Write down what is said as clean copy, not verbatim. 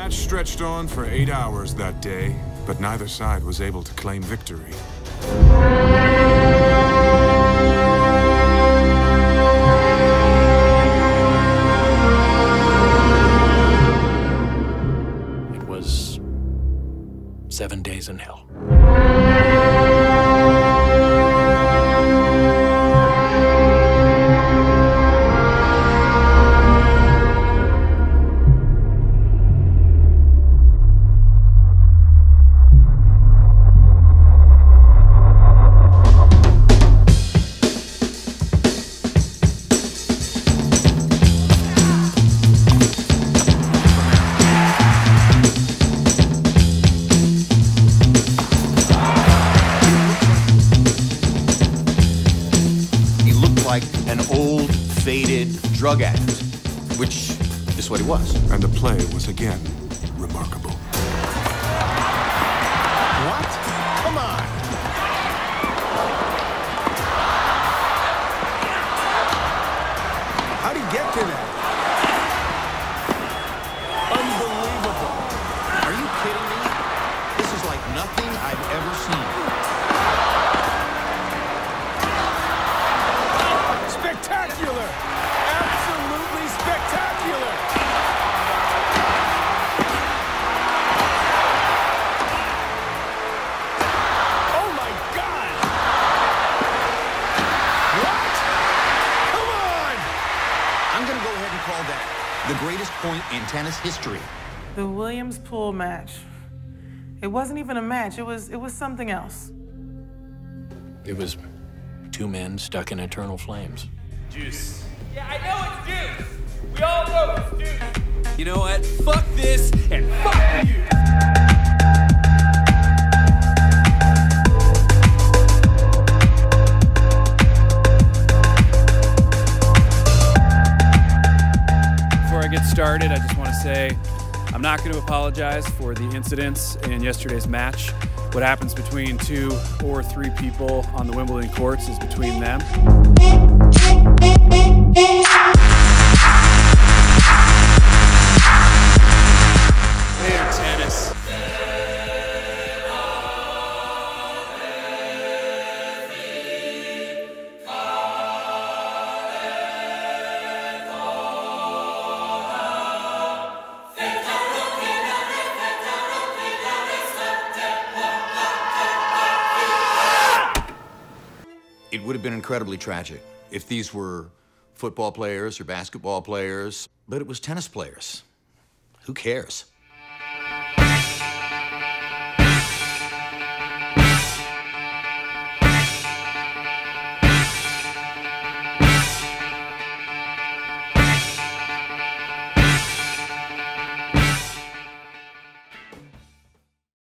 match stretched on for 8 hours that day, but neither side was able to claim victory. It was 7 days in hell. Like an old, faded drug addict, which is what he was. And the play was again remarkable. What? Come on. How'd he get to that? Unbelievable. Are you kidding me? This is like nothing I've ever seen. Spectacular! Absolutely spectacular! Oh my God! What? Come on! I'm gonna go ahead and call that the greatest point in tennis history. The Williams pool match. It wasn't even a match, it was something else. It was two men stuck in eternal flames. Juice. Yeah, I know it's juice. We all know it's juice. You know what? Fuck this and fuck you. Before I get started, I just want to say I'm not going to apologize for the incidents in yesterday's match. What happens between 2 or 3 people on the Wimbledon courts is between them. Later, tennis. It would have been incredibly tragic if these were football players or basketball players, but it was tennis players. Who cares?